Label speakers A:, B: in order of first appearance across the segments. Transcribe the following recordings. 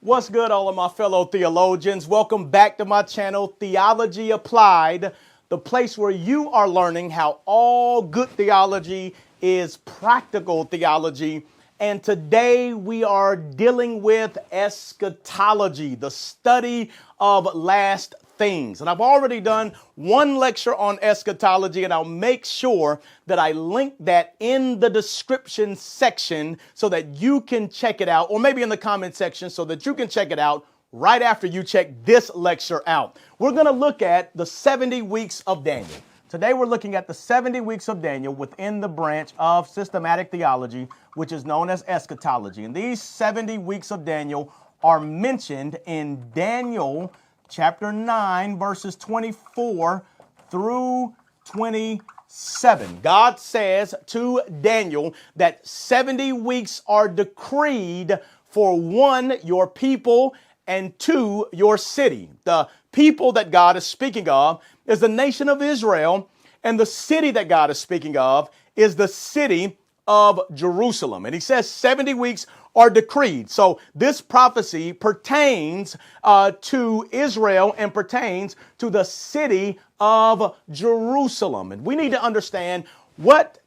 A: What's good, all of my fellow theologians? Welcome back to my channel, Theology Applied, the place where you are learning how all good theology is practical theology. And today we are dealing with eschatology, the study of last things. And I've already done one lecture on eschatology, and I'll make sure that I link that in the description section so that you can check it out, or maybe in the comment section so that you can check it out right after you check this lecture out. We're going to look at the 70 weeks of Daniel. Today we're looking at the 70 weeks of Daniel within the branch of systematic theology, which is known as eschatology. And these 70 weeks of Daniel are mentioned in Daniel chapter 9, verses 24 through 27. God says to Daniel that 70 weeks are decreed for one, your people, and two, your city. The people that God is speaking of is the nation of Israel, and the city that God is speaking of is the city of Jerusalem. And he says 70 weeks are decreed. So this prophecy pertains to Israel and pertains to the city of Jerusalem. And we need to understand what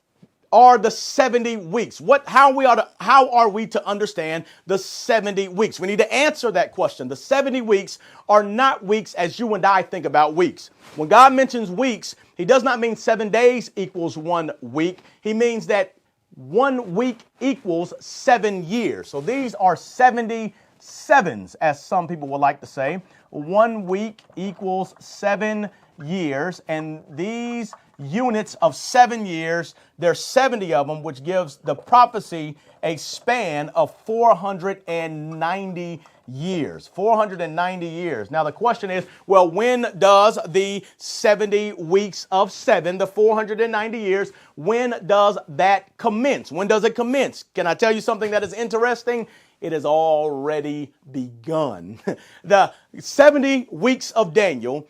A: are the 70 weeks? How are we to understand the 70 weeks? We need to answer that question. The 70 weeks are not weeks as you and I think about weeks. When God mentions weeks, he does not mean 7 days equals 1 week. He means that 1 week equals 7 years. So these are 77s, as some people would like to say. 1 week equals 7 years. And these units of 7 years, there's 70 of them, which gives the prophecy a span of 490 years. 490 years. Now the question is, well, when does the 70 weeks of 7, the 490 years, when does that commence? When does it commence? Can I tell you something that is interesting? It has already begun. The 70 weeks of Daniel,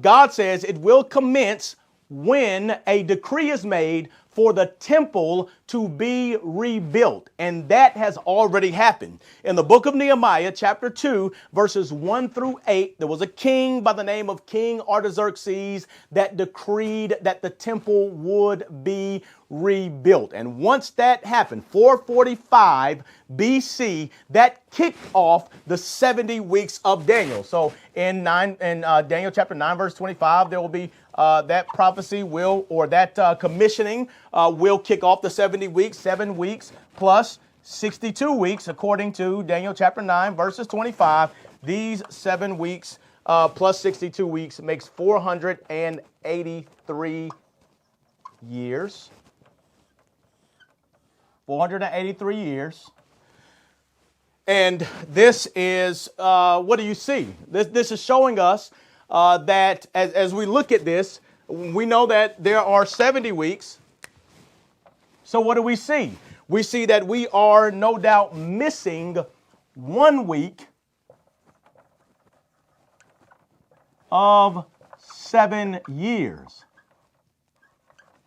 A: God says it will commence when a decree is made for the temple to be rebuilt. And that has already happened. In the book of Nehemiah, chapter 2, verses 1 through 8, there was a king by the name of King Artaxerxes that decreed that the temple would be rebuilt. And once that happened, 445 BC, that kicked off the 70 weeks of Daniel. So in Daniel chapter 9, verse 25, there will be that prophecy that commissioning will kick off the 70 weeks, 7 weeks plus 62 weeks, according to Daniel chapter 9, verses 25. These 7 weeks plus 62 weeks makes 483 years. 483 years. And this is, what do you see? This is showing us that as we look at this, we know that there are 70 weeks. So what do we see? We see that we are no doubt missing 1 week of 7 years.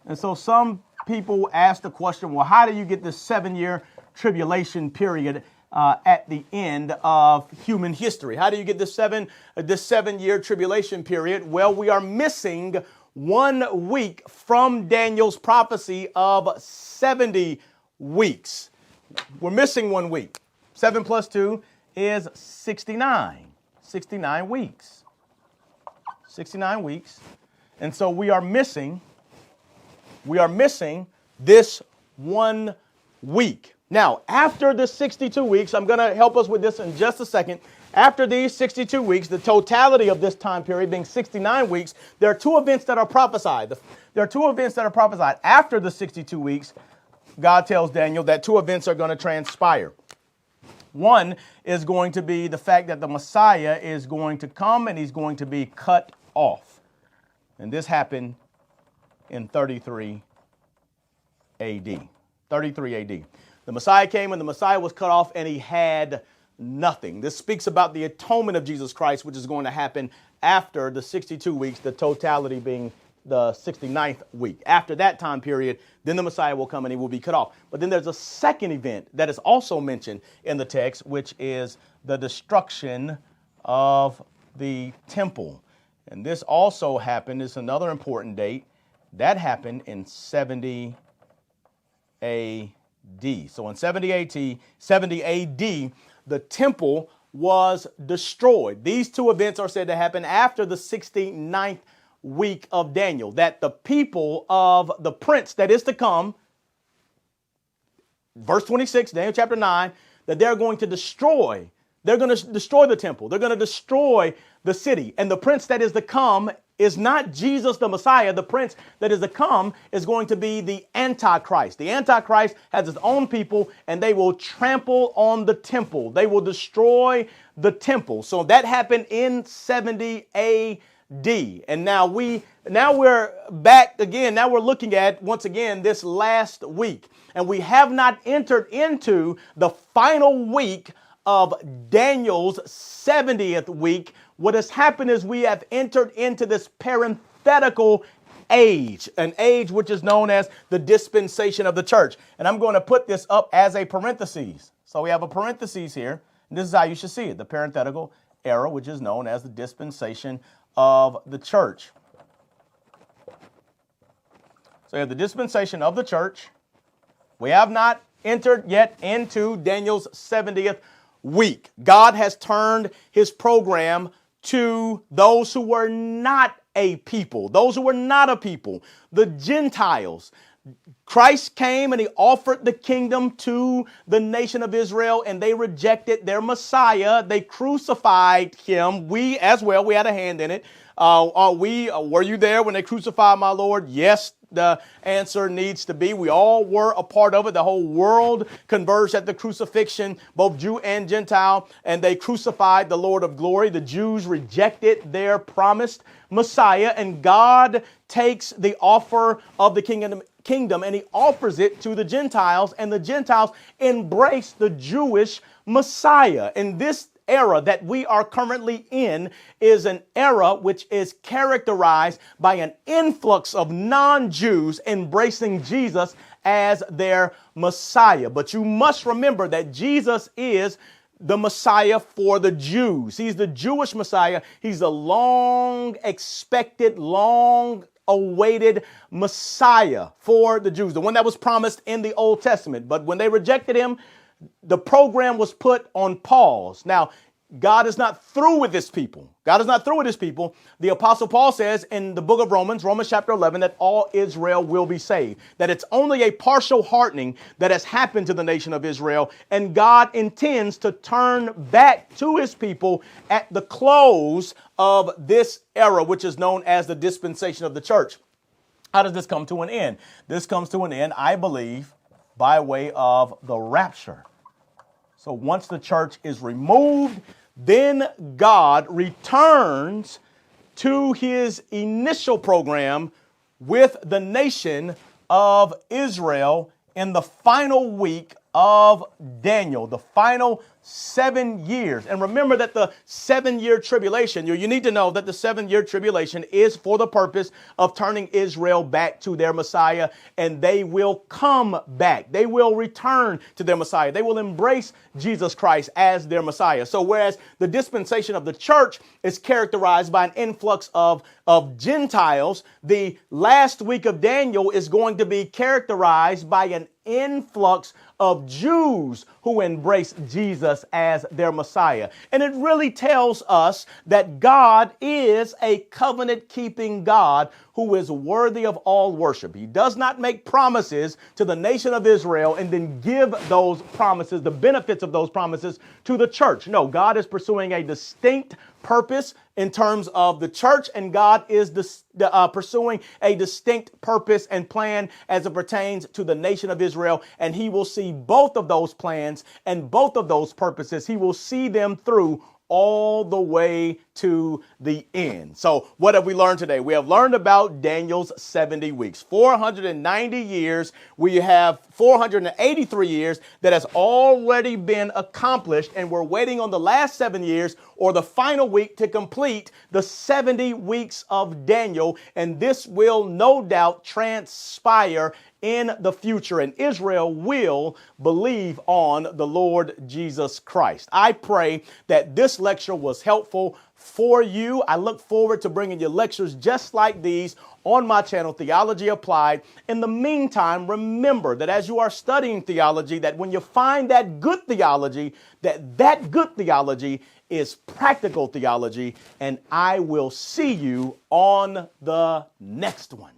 A: And so some people ask the question, well, how do you get this 7-year tribulation period at the end of human history? How do you get this 7-year tribulation period? Well, we are missing 1 week from Daniel's prophecy of 70 weeks. We're missing 1 week. 7 plus 2 is 69. 69 weeks. 69 weeks. And so we are missing this 1 week. Now, after the 62 weeks, I'm going to help us with this in just a second. After these 62 weeks, the totality of this time period being 69 weeks, there are 2 events that are prophesied. There are 2 events that are prophesied. After the 62 weeks, God tells Daniel that 2 events are going to transpire. One is going to be the fact that the Messiah is going to come and he's going to be cut off. And this happened in 33 AD. 33 AD. The Messiah came and the Messiah was cut off and he had nothing. This speaks about the atonement of Jesus Christ, which is going to happen after the 62 weeks, the totality being the 69th week. After that time period, then the Messiah will come and he will be cut off. But then there's a second event that is also mentioned in the text, which is the destruction of the temple. And this also happened, it's another important date, that happened in 70 AD. So in 70 AD, the temple was destroyed. These two events are said to happen after the 69th week of Daniel, that the people of the prince that is to come, verse 26, Daniel chapter 9, that they're going to destroy. They're going to destroy the temple. They're going to destroy the city. And the prince that is to come is not Jesus the Messiah. The prince that is to come is going to be the Antichrist. The Antichrist has his own people, and they will trample on the temple. They will destroy the temple. So that happened in 70 AD. And now we're back again. Now we're looking at, once again, this last week. And we have not entered into the final week of Daniel's 70th week. What has happened is we have entered into this parenthetical age, an age which is known as the dispensation of the church. And I'm going to put this up as a parenthesis. So we have a parenthesis here. And this is how you should see it, the parenthetical era, which is known as the dispensation of the church. So you have the dispensation of the church. We have not entered yet into Daniel's 70th week. God has turned his program to those who were not a people, the Gentiles. Christ came and he offered the kingdom to the nation of Israel, and they rejected their Messiah. They crucified him. We as well, we had a hand in it. Were you there when they crucified my Lord? Yes, the answer needs to be. We all were a part of it. The whole world converged at the crucifixion, both Jew and Gentile, and they crucified the Lord of glory. The Jews rejected their promised Messiah, and God takes the offer of the kingdom and he offers it to the Gentiles, and the Gentiles embrace the Jewish Messiah. And this era that we are currently in is an era which is characterized by an influx of non-Jews embracing Jesus as their Messiah. But you must remember that Jesus is the Messiah for the Jews. He's the Jewish Messiah. He's the long expected, long awaited Messiah for the Jews, the one that was promised in the Old Testament. But when they rejected him, the program was put on pause. Now, God is not through with his people. The Apostle Paul says in the book of Romans chapter 11, that all Israel will be saved, that it's only a partial hardening that has happened to the nation of Israel. And God intends to turn back to his people at the close of this era, which is known as the dispensation of the church. How does this come to an end? This comes to an end, I believe, by way of the rapture. So once the church is removed, then God returns to his initial program with the nation of Israel in the final week of Daniel, the final 7 years. And remember that the 7-year tribulation, you need to know that the 7-year tribulation is for the purpose of turning Israel back to their Messiah, and they will come back. They will return to their Messiah. They will embrace Jesus Christ as their Messiah. So whereas the dispensation of the church is characterized by an influx of Gentiles, the last week of Daniel is going to be characterized by an influx of Jews who embrace Jesus as their Messiah. And it really tells us that God is a covenant-keeping God who is worthy of all worship. He does not make promises to the nation of Israel and then give those promises, the benefits of those promises, to the church. No, God is pursuing a distinct purpose in terms of the church, and God is pursuing a distinct purpose and plan as it pertains to the nation of Israel. And he will see both of those plans and both of those purposes. He will see them through all the way to the end. So what have we learned today? We have learned about Daniel's 70 weeks, 490 years. We have 483 years that has already been accomplished, and we're waiting on the last 7 years or the final week to complete the 70 weeks of Daniel. And this will no doubt transpire in the future, and Israel will believe on the Lord Jesus Christ. I pray that this lecture was helpful for you. I look forward to bringing you lectures just like these on my channel, Theology Applied. In the meantime, remember that as you are studying theology, that when you find that good theology, that good theology is practical theology, and I will see you on the next one.